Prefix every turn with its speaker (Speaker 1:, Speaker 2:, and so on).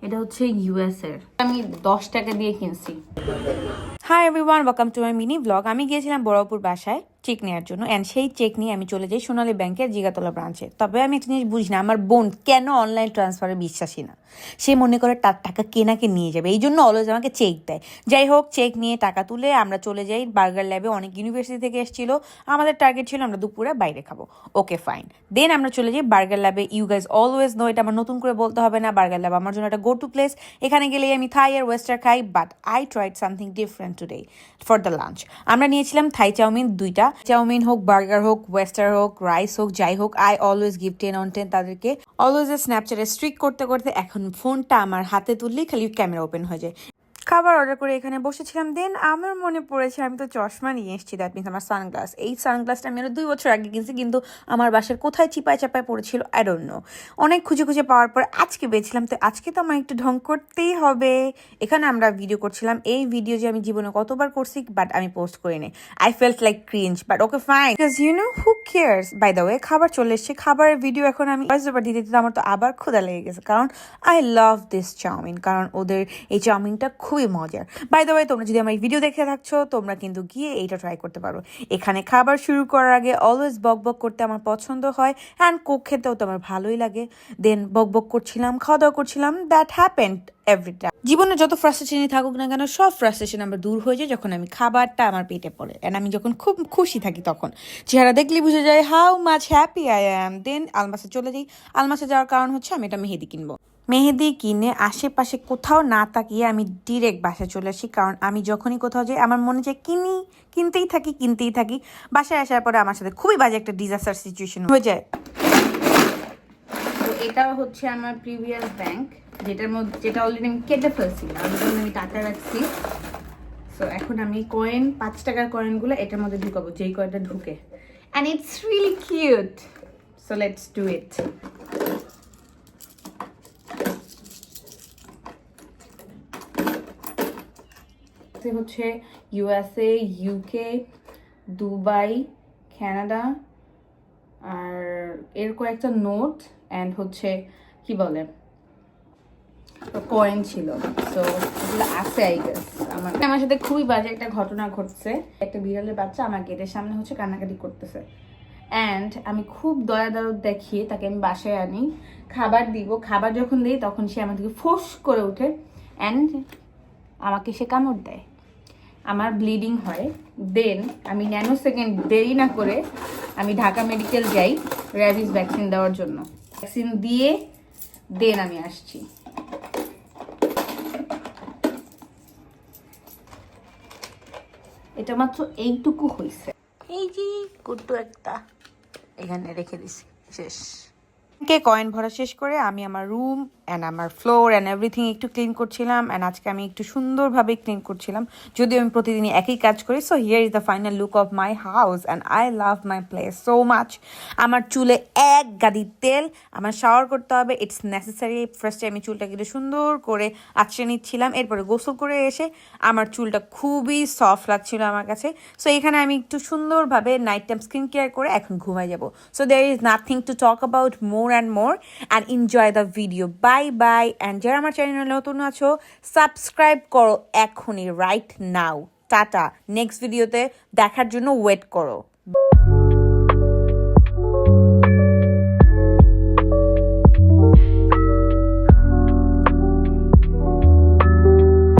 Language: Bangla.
Speaker 1: এটা হচ্ছে ইউএস এর, আমি 10 টাকা দিয়ে কিনছি।
Speaker 2: Hi everyone, welcome to my mini blog. আমি গিয়েছিলাম বড়পুর বাসায় চেক নেওয়ার জন্য, অ্যান্ড সেই চেক নিয়ে আমি চলে যাই সোনালী ব্যাংকের জিগাতলা ব্রাঞ্চে। তবে আমি একটা জিনিস বুঝি না, আমার বোন কেন অনলাইন ট্রান্সফারে বিশ্বাসী না। সে মনে করে তার টাকা কেনাকে নিয়ে যাবে, এই জন্য অলওয়েজ আমাকে চেক দেয়। যাই হোক, চেক নিয়ে টাকা তুলে আমরা চলে যাই বার্গার ল্যাবে। অনেক ইউনিভার্সিটি থেকে এসেছিল, আমাদের টার্গেট ছিল আমরা দুপুরে বাইরে খাবো। ওকে ফাইন, দেন আমরা চলে যাই বার্গার ল্যাবে। ইউ গাইজ অলওয়েজ নো, এটা আমার নতুন করে বলতে হবে না, বার্গার ল্যাব আমার জন্য একটা গো টু প্লেস। এখানে গেলেই আমি থাই আর ওয়েস্টার খাই, but I tried something different today for the lunch. আমরা নিয়েছিলাম থাই চাউমিন 2টা। চাউমিন হোক, বার্গার হোক, ওয়েস্টার হোক, রাইস হোক, যাই হোক, আই অলওয়েজ গিভ 10 on 10 তাদেরকে। অলওয়েজ স্ন্যাপচ্যাটে স্ট্রিক করতে করতে এখন ফোনটা আমার হাতে তুললেই খালি ক্যামেরা ওপেন হয়ে যায়। খাবার অর্ডার করে এখানে বসেছিলাম। দেন আমার মনে পড়েছে আমি তো চশমা নিয়ে এসেছি, দ্যাট মিনস আমার সানগ্লাস। এই সানগ্লাসটা আমি আরো 2 বছর আগে কিনছি, কিন্তু আমার বাসার কোথায় চিপায় চাপায় পড়েছিল, আই ডোন্ট নো। অনেক খুঁজে খুঁজে পাওয়ার পর আজকে পেয়েছিলাম, তো আজকে তো আমার একটু ঢং করতেই হবে। এখানে আমরা ভিডিও করছিলাম, এই ভিডিও যে আমি জীবনে কতবার করছি, বাট আমি পোস্ট করিনি। I felt like cringe, but okay fine, because you know who cares. By the way, খাবার চলে এসছে। খাবারের ভিডিও এখন আমি ভয়েস ওভার দিতে দিতে আমার তো আবার ক্ষুধা লেগে গেছে, কারণ আই লাভ দিস চাউমিন, কারণ ওদের এই চাউমিনটা খুবই মজার। বাই দ্য ওয়ে, তোমরা যদি আমার এই ভিডিও দেখে থাকছো, তোমরা কিন্তু গিয়ে এইটা ট্রাই করতে পারো। এখানে খাবার শুরু করার আগে অলওয়েজ বক বক করতে আমার পছন্দ হয়, অ্যান্ড কোক খেতেও তো আমার ভালোই লাগে। দেন বক বক করছিলাম, খাওয়া দাওয়া করছিলাম। That happened every time. জীবনে যত ফ্রাস্ট্রেশনই থাকুক না কেন, সব ফ্রাস্ট্রেশন আমার দূর হয়ে যায় যখন আমি খাবারটা আমার পেটে পড়ে, অ্যান্ড আমি যখন খুব খুশি থাকি তখন চেহারা দেখলেই বুঝে যায় how much happy I am. Then আলমাসে চলে যাই। আলমাসে যাওয়ার কারণ হচ্ছে আমি এটা মেহেদি কিনবো। মেহেদি কিনে আশেপাশে কোথাও না তাকিয়ে আমি ডিরেক্ট বাসায় চলে আসি, কারণ আমি যখনই কোথাও যাই আমার মনে চাই কিনতেই থাকি। বাসায় আসার পরে আমার সাথে খুবই বাজে একটা ডিজাস্টার সিচুয়েশন হয়ে যায়।
Speaker 1: তো এটা হচ্ছে আমার প্রিভিয়াস ব্যাংক, যেটা অলরেডি আমি কেটে ফেলছিলাম, আমি টাকা রাখছি। সো এখন আমি কয়েন, 5 টাকার কয়েনগুলো এটার মধ্যে ঢুকাবো, যেই কয়েনটা ঢুকে। And it's really cute, so let's do it. হচ্ছে ইউএসএ, ইউকে, দুবাই, কানাডা, আর এর কয়েকটা নোট অ্যান্ড হচ্ছে কি বলে কয়েন ছিল। সো এগুলো আছে আই গেস। আমার সাথে খুবই বাজে একটা ঘটনা ঘটছে। একটা বিড়ালের বাচ্চা আমার গেটের সামনে হচ্ছে কান্নাকাটি করতেছে, অ্যান্ড আমি খুব দয়া দরদ দেখিয়ে তাকে আমি বাসায় আনি, খাবার দিব। খাবার যখন দিই তখন সে আমার দিকে ফোর্স করে ওঠে, অ্যান্ড আমাকে সে কামড় দেয়। আমার ব্লিডিং হয়। দেন আমি ন্যানো সেকেন্ড দেরি না করে আমি ঢাকা মেডিকেল যাই র্যাবিস ভ্যাকসিন দেওয়ার জন্য। ভ্যাকসিন দিয়ে দেন আমি আসছি। এটা মাত্র এইটুকু হয়েছে।
Speaker 2: এই যে কুট্টু একটা এখানে রেখে দিছি, শেষ। কয়েন ভরা শেষ করে আমি আমার রুম অ্যান্ড আমার ফ্লোর অ্যান্ড এভরিথিং একটু ক্লিন করছিলাম, অ্যান্ড আজকে আমি একটু সুন্দরভাবে ক্লিন করছিলাম, যদিও আমি প্রতিদিনই একই কাজ করি। So here is the final look of my house, and I love my place so much. আমার চুলে এক গাদি তেল, আমার শাওয়ার করতে হবে, ইটস নেসেসারি। ফার্স্টে আমি চুলটা কেটে সুন্দর করে আঁচড়ে নিচ্ছিলাম, এরপরে গোসল করে এসে আমার চুলটা খুবই সফট লাগছিল আমার কাছে। সো এখানে আমি একটু সুন্দরভাবে নাইট টাইম স্কিন কেয়ার করে এখন ঘুমাই যাব। So there is nothing to talk about more and more, and enjoy the video. Bye bye, and যারা আমার চ্যানেলে নতুন আছো সাবস্ক্রাইব করো এখনই, রাইট নাও। টাটা, নেক্সট ভিডিওতে দেখার জন্য ওয়েট করো।